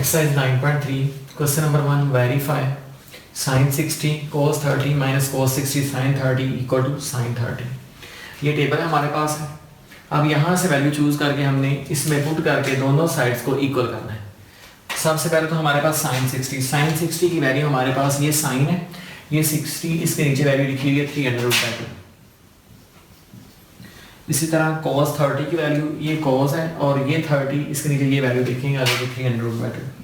Exercise 9.3 question number 1 verify sin 60 cos 30 minus cos 60 sin 30 equal to sin 30। ये table हमारे पास है। अब यहाँ से वैल्यू चूज करके हमने इसमें पुट करके दोनों साइड्स को इक्वल करना है। सबसे पहले तो हमारे पास sin 60 की वैल्यू हमारे पास ये साइन है, ये 60 इसके नीचे वैल्यू लिखी हुई है 300/2। इसी तरह cos 30 की वैल्यू ये cos है और ये 30 इसके नीचे ये वैल्यू लिखेंगे आ जाएगी 300/2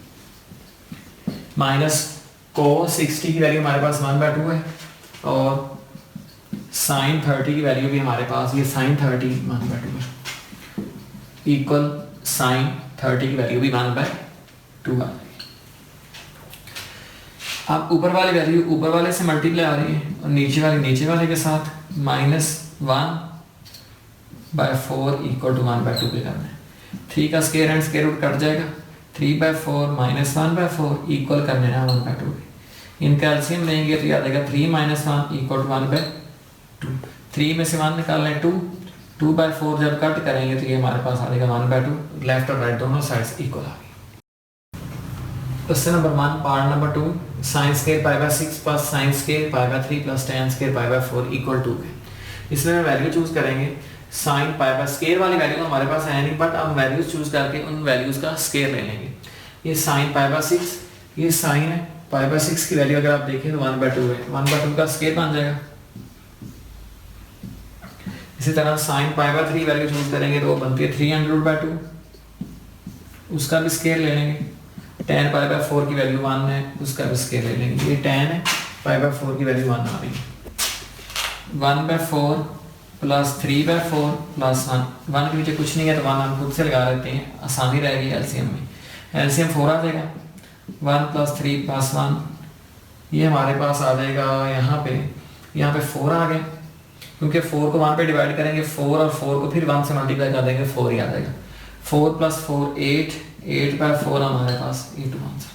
माइनस cos 60 की वैल्यू हमारे पास 1/2 है और sin 30 की वैल्यू भी हमारे पास ये sin 30 1/2 है इक्वल sin 30 की वैल्यू भी 1/2 आ जाएगी। अब ऊपर वाली वैल्यू ऊपर वाले से मल्टीप्लाई आ रही है और नीचे वाले के साथ -1/4 इक्वल टू 1/2 पे करना है। 3 का square and square root cut जाएगा, 3/4 माइनस 1/4 इक्वल करने ना 1/2 पे। इनका एलसीएम लेंगे तो याद आएगा 3 - 1 इक्वल टू 1/2। 3 में से 1 निकाल लें 2, 2/4 जब कट करेंगे तो ये हमारे पास आ जाएगा 1/2। लेफ्ट और राइट दोनों साइड्स इक्वल आ गई। Question number 1 part number 2 sin square π/6 plus sin square π/3 plus tan square π/4 equal to है। इसमें वैल्यू चूज करेंगे। sin π/स्क्वायर वाली वैल्यू तो हमारे पास है नहीं, बट हम वैल्यूज चूज करके उन वैल्यूज का स्क्वायर ले लेंगे। ये sin π/6 ये sin है, π/6 की वैल्यू अगर आप देखें तो 1/2 है, 1/2 का स्क्वायर बन जाएगा। इसी तरह sin π/3 वैल्यू चूज करेंगे तो वो बनती है 300/2, उसका भी स्क्वायर ले लेंगे। tan π/4 की वैल्यू 1 है, उसका भी स्क्वायर ले लेंगे। ये tan है, π/4 की वैल्यू 1 आ रही है। 1/4 प्लस 3/4 प्लस 1 के नीचे कुछ नहीं है तो 1 हम खुद से लगा लेते हैं, आसानी रहेगी एलसीएम में। एलसीएम 4 आ जाएगा, 1 + 3 + 1 ये हमारे पास आ जाएगा। यहाँ पे 4 आ गए, क्योंकि 4 को 1 पे डिवाइड करेंगे 4 और 4 को फिर 1 से मल्टीप्लाई कर देंगे 4 ही आ जाएगा। 4 + 4 8, 8/4 हमारे पास 8 answer.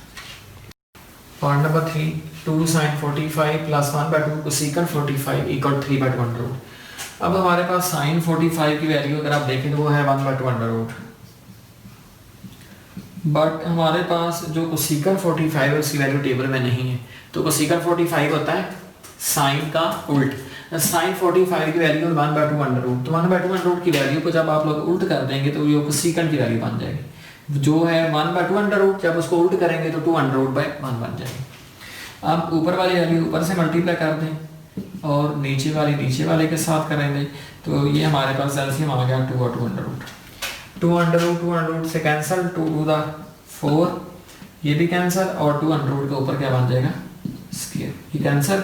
Part number 3 2 sin 45 plus 1/2 cosecant 45 equal 3/2। अब हमारे पास sin 45 की वैल्यू अगर आप देखें तो वो है 1/2, बट हमारे पास जो cosecant 45 है उसकी वैल्यू टेबल में नहीं है। तो cosecant 45 होता है sin का उल्ट। sin 45 की वैल्यू 1/2, तो 1/2 की वैल्यू को जब आप लोग उल्ट कर देंगे तो ये cosecant की वैल्यू बन जाएगी, जो है 1/2। जब उसको उल्ट करेंगे तो 200/1 बन जाएगी। अब ऊपर वाली वैल्यू ऊपर से मल्टीप्लाई कर दें और नीचे वाले के साथ करेंगे तो ये हमारे पास एलसीएम आ गया 2 और 200 से कैंसिल, 2 × 2 = 4 ये भी कैंसिल और 200 के ऊपर क्या बन जाएगा स्क्वायर, ये कैंसिल।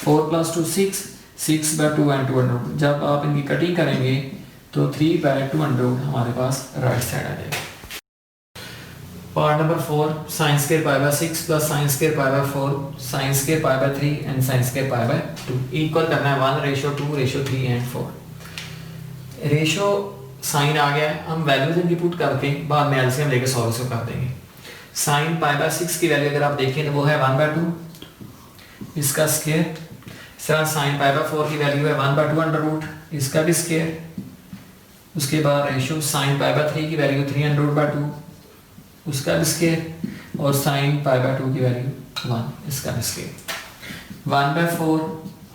4 + 2 6, 6/2 एंड 200। जब आप इनकी कटिंग करेंगे तो 3/200 हमारे पास राइट साइड आ जाएगा। Part number 4 sin square π/6 plus sin square π/4 sin square π/3 and sin square π/2 equal करना है 1:2 3 एंड 4। रेशियो साइन आ गया है, हम वैल्यूज इनकी पुट करके बाद में एलसीएम लेके सॉल्व कर देंगे। sin π/6 की वैल्यू अगर आप देखें तो वो है 1/2, इसका स्क्वायर। इस तरह sin π/4 की वैल्यू है 1/2, इसका भी स्क्वायर। उसके बाद रेशियो sin π/3 की वैल्यू 300/2, उसका भी स्क्वायर। और sin π/2 की वैल्यू 1, इसका भी स्क्वायर। 1/4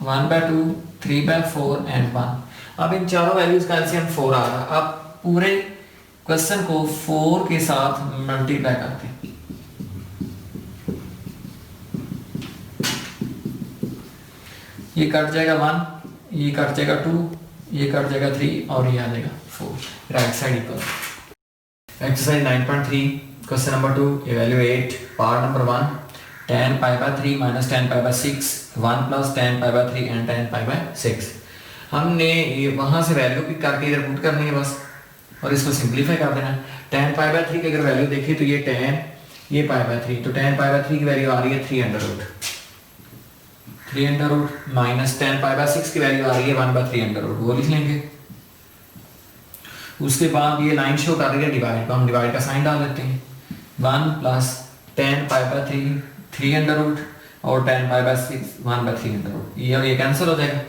1/2 3/4 एंड 1। अब इन चारों वैल्यूज का एलसीएम 4 आ रहा। अब पूरे क्वेश्चन को 4 के साथ मल्टीप्लाई करते हैं। ये कट जाएगा 1, ये कट जाएगा 2, ये कट जाएगा 3 और ये आ जाएगा 4। Right side equal. Exercise 9.3 question number 2 evaluate part number 1 tan π/3 minus tan π/6 1 plus tan π/3 and tan π/6। हमने ये वहां से वैल्यू पिक करके इधर पुट करनी है बस और इसको सिंपलीफाई कर देना। tan π/3 की अगर वैल्यू देखिए तो ये tan ये π/3, तो tan π/3 की वैल्यू आ रही है 300 माइनस tan π/6 की वैल्यू आ रही है 1/300, वो लिख लेंगे। उसके बाद ये लाइन शो कर रही है डिवाइड, तो हम डिवाइड का साइन डाल देते हैं। 1 प्लस tan π/3 300 और tan π/6 1/300, ये कैंसिल हो जाएगा।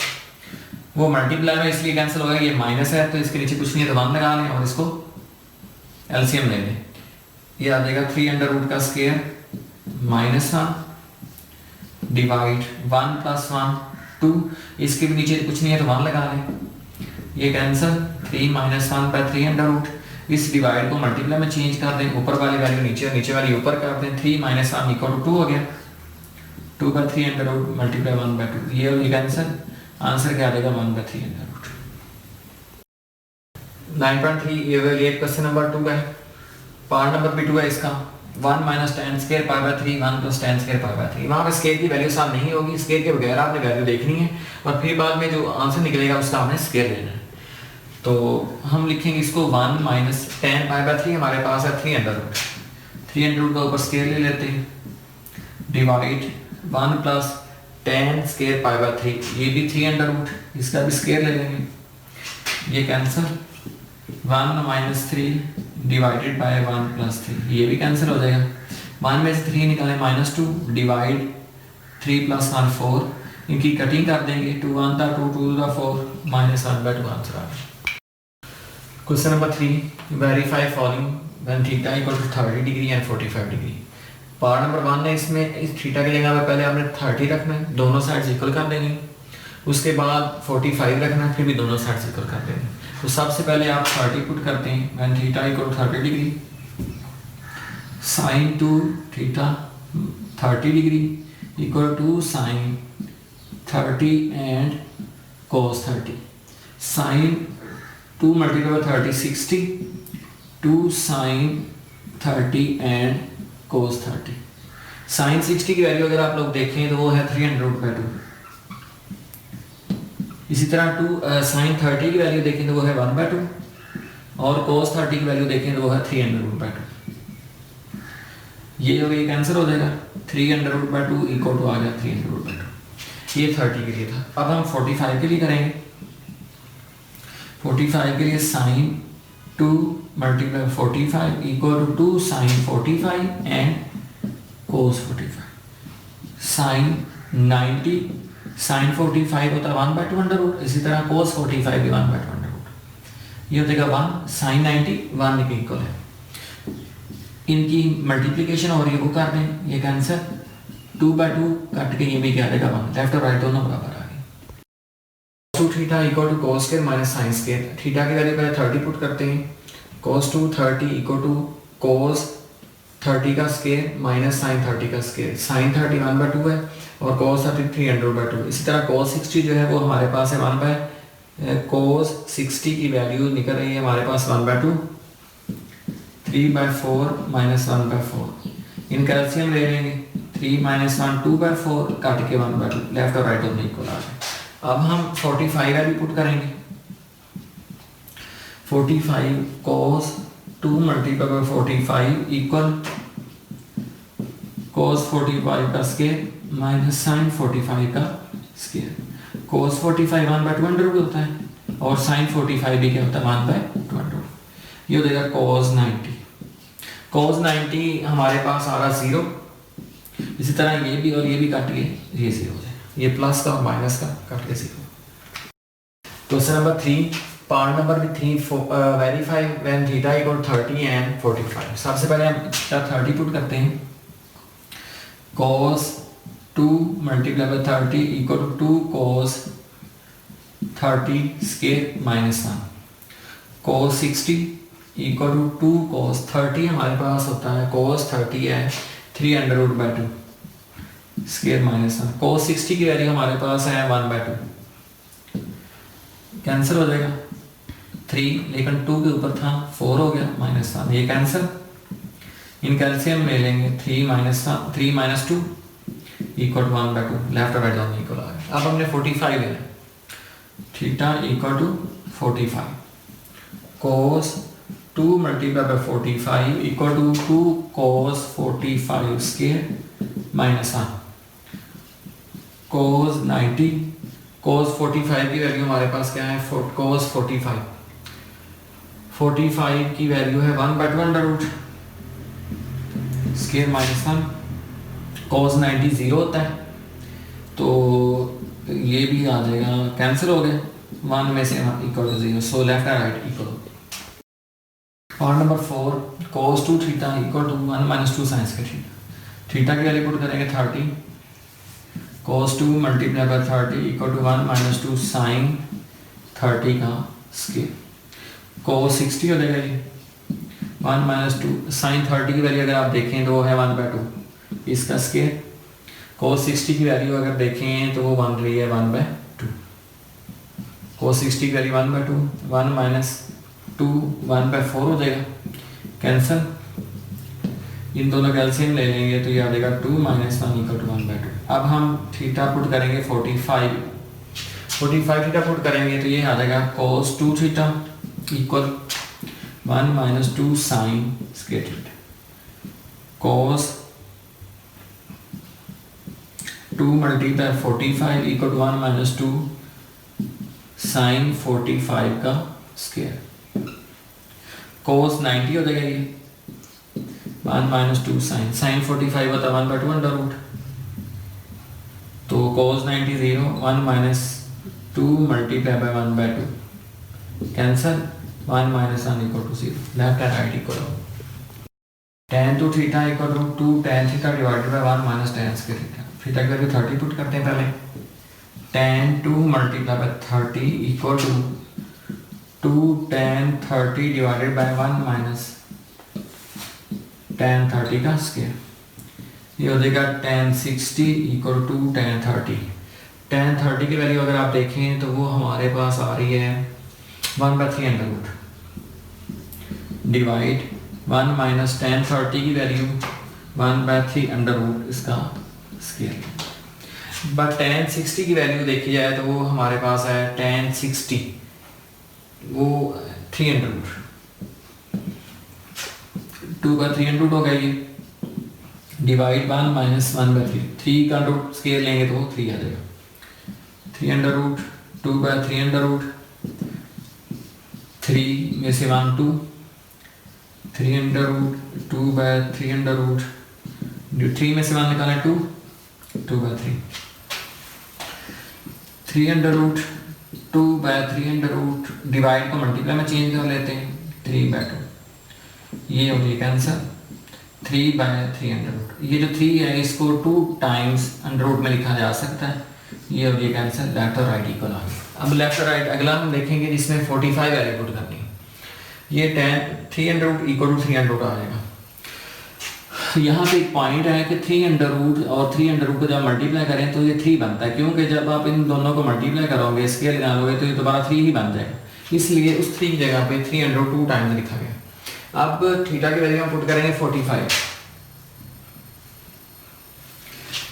वो मल्टीप्लाई में इसलिए कैंसिल होगा, ये माइनस है तो इसके नीचे कुछ नहीं है तो 1 लगा लें और इसको एलसीएम ले लें। ये आ जाएगा 3 अंडर रूट का स्क्वायर माइनस 1 डिवाइड 1 प्लस 1 2, इसके भी नीचे कुछ नहीं है तो 1 लगा लें, ये cancel 3 minus 1 by 3 under root, इस डिवाइड को मल्टीप्लाई में चेंज कर दें, ऊपर वाली वैल्यू नीचे और नीचे वाली ऊपर कर दें, 3 माइनस 1 इक्वल टू 2 हो गया, 2 by 3 under root multiply 1 by 2, ये होगी कैंसिल, आंसर क्या आ जाएगा 1 बाय 3 अंडर रूट। 9.3 ये क्वेश्चन नंबर 2 है, पार्ट नंबर भी 2 है इसका, 1 minus tan square pi by 3 1 plus tan square pi by 3, वहाँ पे स्केयर की वैल्यू साफ नहीं होगी, स्केयर के बगैर आपने वैल्यू देखनी है और फिर बाद में जो आंसर निकलेगा उसका आपने स्केयर लेना है। तो हम लिखेंगे इसको 1 माइनस टेन पाई बाय 3, हमारे पास है 3 अंडर रूट, 3 अंडर रूट का ऊपर स्केयर ले लेते हैं, divide 1 plus tan square pi by 3, ये भी 3 अंडर रूट, इसका भी स्केयर ले लेंगे, ये cancel 1 minus 3 divided by 1 plus 3, ये भी कैंसिल हो जाएगा, 1 में से 3 निकालें माइनस 2 डिवाइड 3 प्लस 1 4, इनकी कटिंग कर देंगे, 2 1 था 2 2 था 4 माइनस 1 बाय 2 आंसर आ गया। Question number 3, verify following when theta equal to 30 degree and 45 degree. Part number 1 है, इसमें इस थीटा के जगह पे पहले आपने 30 रखना है, दोनों साइड्स इक्वल कर देंगे, उसके बाद 45 रखना है, फिर भी दोनों साइड्स इक्वल कर देंगे। तो सबसे पहले आप 30 पुट करते हैं, when theta equal 30 degree, sine two theta 30 degree equal to sine 30 and cos 30, sine 2 multiply by 30 60, 2 sine 30 and cos 30, sine 60 की वैल्यू अगर आप लोग देखें तो वो है 300/2, इसी तरह 2 साइन 30 की वैल्यू देखें तो वो है 1/2 और कोस 30 की वैल्यू देखें तो वो है 300/2, ये हो गया कैंसिल हो जाएगा, 300/2 इक्वल टू आ गया 300/2, ये 30 के लिए था। अब हम 45 के लिए करेंगे, 45 के लिए sine 2 multiply 45 equal to 2 sine 45 and cos 45, sine 90 sine 45 होता है 1/2 अंडर रूट, इसी तरह कोस 45 भी 1/2 अंडर रूट, ये हो जाएगा 1 साइन 90 1 के इक्वल है, इनकी मल्टीप्लिकेशन और ये वो कर दें, ये कैंसर 2/2 काट के ये भी क्या देगा 1, लेफ्ट और राइट दोनों बराबर आ गए। Two theta equal to cos square minus sine square, theta की वैल्यू पहले 30 पुट करते हैं, कोस 2 30 इक्वल टू कोस 30 का स्क्वायर माइनस साइन 30 का स्क्वायर, साइन 30 1/2 है और कोस 30 300/2, इसी तरह कोस 60 जो है वो हमारे पास है 1 कोस 60 की वैल्यू निकल रही है हमारे पास 1/2, 3/4 माइनस 1/4, इनका एलसीएम ले लेंगे, 3 माइनस 1 2/4 काट के 1/2, लेफ्ट और राइट दोनों इक्वल आ गए। अब हम 45 वैल्यू पुट करेंगे, 45 कोस 2 मल्टीप्लाई बाय 45 इक्वल कोस 45 का स्क्वायर माइनस साइन 45 का स्क्वायर, कोस 45 1/2 अंडर रूट होता है और साइन 45 भी क्या होता है 1/2 अंडर रूट, ये हो जाएगा कोस 90, कोस 90 हमारे पास आ रहा 0, इसी तरह ये भी और ये भी काट के ये 0 हो जाएगा, ये प्लस का और माइनस का काट के 0। Question number 3, part number 3, verify when theta equal 30 and 45। सबसे पहले हम 30 पुट करते हैं, cos 2 multiply by 30 equal to 2 cos 30 square minus 1, cos 60 equal to 2 cos 30 हमारे पास होता है cos 30 है 300/2 स्क्वायर माइनस 1, cos 60 की वैल्यू हमारे पास है 1/2, कैंसिल हो जाएगा 3, लेकिन 2 के ऊपर था 4 हो गया माइनस 1, ये कैंसिल, इन कैल्शियम ले लेंगे 3 माइनस 2 इक्वल टू 1/2, लेफ्ट और राइट दोनों इक्वल आ गए। अब हमने 45 लेना, theta equal to 45 cos 2 multiply by 45 equal to 2 cos 45 square minus 1, cos 90 cos 45 की वैल्यू हमारे पास क्या है, cos 45 की वैल्यू है 1/2 under root square minus 1, cos 90 0 होता है तो ये भी आ जाएगा, कैंसिल हो गया 1 में से 1 equal to 0, so left and right equal. Part number 4 cos 2 theta equal to 1 minus 2 sine square theta. Theta की वैल्यू पुट करेंगे 30, cos 2 multiply by 30 equal to 1 minus 2 sine 30 का स्क्वायर। cos 60 हो जाएगा ये 1 माइनस 2 साइन 30 की value अगर आप देखें तो वो है 1/2 इसका स्क्वायर। cos 60 की वैल्यू अगर देखें तो वो बन रही है 1/2। cos 60 की वैल्यू 1/2, 1 माइनस 2 1/4 हो जाएगा, कैंसल। इन दोनों का एलसीएम ले लेंगे तो ये आ जाएगा 2 माइनस 1 इक्वल टू 1/2। अब हम थीटा पुट करेंगे 45 थीटा पुट करेंगे तो ये आ जाएगा cos 2 theta equal 1 minus 2 sine square theta. cos 2 multiply 45 equal to 1 minus 2 sine 45 का स्क्वायर। cos 90 हो जाएगा ये 1 माइनस 2 साइन 45 होता है 1/2 अंडर रूट, तो cos 90 0, 1 minus 2 multiply by 1/2 cancel, 1 minus 1 equal to 0, left and right equal हो। tan 2 theta equal to 2 tan theta divided by 1 minus tan square theta. Theta की value 30 put करते हैं पहले, tan 2 multiply by 30 equal to 2 tan 30 divided by 1 minus tan 30 का square. ये हो जाएगा tan 60 equal to tan 30। tan 30 की value अगर आप देखें तो वो हमारे पास आ रही है 1/3 under root divide 1 minus tan 30 की वैल्यू 1/3 अंडर रूट इसका स्क्वायर। बट tan 60 की वैल्यू देखी जाए तो वो हमारे पास है tan 60 वो 3 अंडर रूट 2/3 अंडर रूट हो गया ये डिवाइड 1 माइनस 1/3 3 का रूट स्क्वायर लेंगे तो वो 3 आ जाएगा 3 अंडर रूट 2/3 अंडर रूट 3 में से 1 2 3 अंडर रूट 2/3 अंडर रूट 3 में से 1 निकालें 2 2/3 3 under root 2/3 under root divide को मल्टीप्लाई में चेंज कर लेते हैं 3/2 ये हो गई कैंसर 3/3 अंडर रूट। ये जो 3 है इसको 2 टाइम्स अंडर रूट में लिखा जा सकता है, ये हो गई कैंसर लेफ्ट और राइट इक्वल आ गया। अब लेफ्ट और राइट अगला हम देखेंगे जिसमें 45 वैल्यू पुट करनी है। ये tan 3 under root equal to 3 under root आ जाएगा। यहाँ पे एक पॉइंट है कि 3 अंडर रूट और 3 अंडर रूट को जब मल्टीप्लाई करें तो ये 3 बनता है, क्योंकि जब आप इन दोनों को मल्टीप्लाई करोगे स्केल डालोगे तो ये दोबारा 3 ही बन जाएगा, इसलिए उस 3 की जगह पे 3 अंडर रूट 2 टाइम्स लिखा गया। अब थीटा की वैल्यू हम पुट करेंगे 45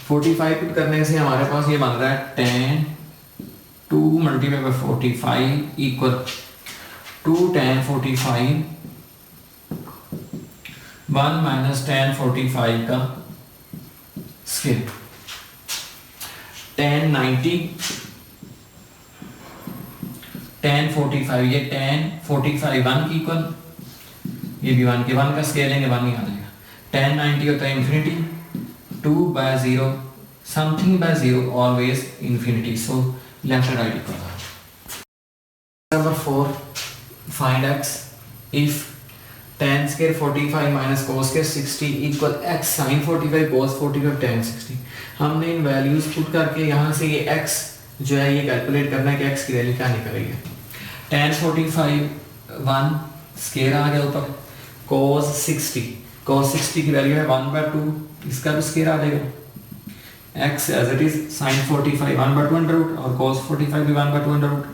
पुट करने से हमारे पास ये बन रहा है tan 2 multiply by 45 equal 2 tan 45 1 minus tan 45 का स्क्वायर। tan 90 tan 45 ये tan 45 1 की इक्वल, ये भी 1 के 1 का स्केल लेंगे 1 ही आ जाएगा। tan 90 होता है infinity 2/0 something bye 0 always infinity, so left and right equal. Number 4 find x if tan square 45 minus cos square 60 equal x sin 45 cos 45 tan 60। हमने इन वैल्यूज पुट करके यहाँ से ये x जो है ये कैलकुलेट करना है कि x की वैल्यू क्या निकल रही है। tan 45 1 स्क्वायर आ गया ऊपर, cos 60 की वैल्यू है 1/2 इसका भी स्क्वायर आ जाएगा, x as it is sin 45 1/2 under root और cos 45 भी 1/2 अंडर रूट,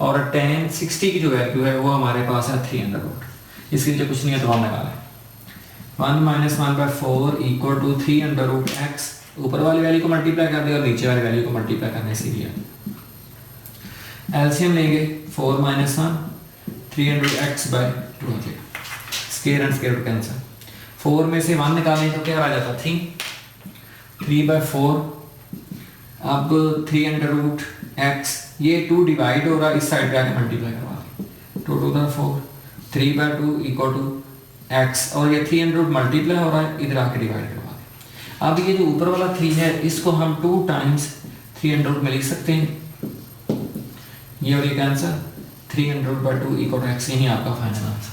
और tan 60 की जो वैल्यू है वो हमारे पास है 3 अंडर रूट। इसके लिए कुछ नहीं है तो हम लगा लें 1 minus 1/4 equal to 3 under root x, ऊपर वाली वैल्यू को मल्टीप्लाई कर दिया और नीचे वाली वैल्यू को मल्टीप्लाई करने से दिया। एलसीएम लेंगे 4 minus 1 3 under root x by 2 हो जाएगा, square and square root cancel. 4 में से 1 निकालें तो क्या आ जाता 3/4। अब 3 अंडर रूट एक्स ये 2 डिवाइड हो रहा है, इस साइड पे आके मल्टीप्लाई करवा दें 2 to the 4 3/2 equal to x, और ये 3 अंडर रूट मल्टीप्लाई हो रहा है इधर आके डिवाइड करवा दें। अब ये जो ऊपर वाला 3 है इसको हम 2 टाइम्स 3 अंडर रूट में लिख सकते हैं, ये हो गया answer 3 under root by 2 equal to x, यही आपका फाइनल आंसर।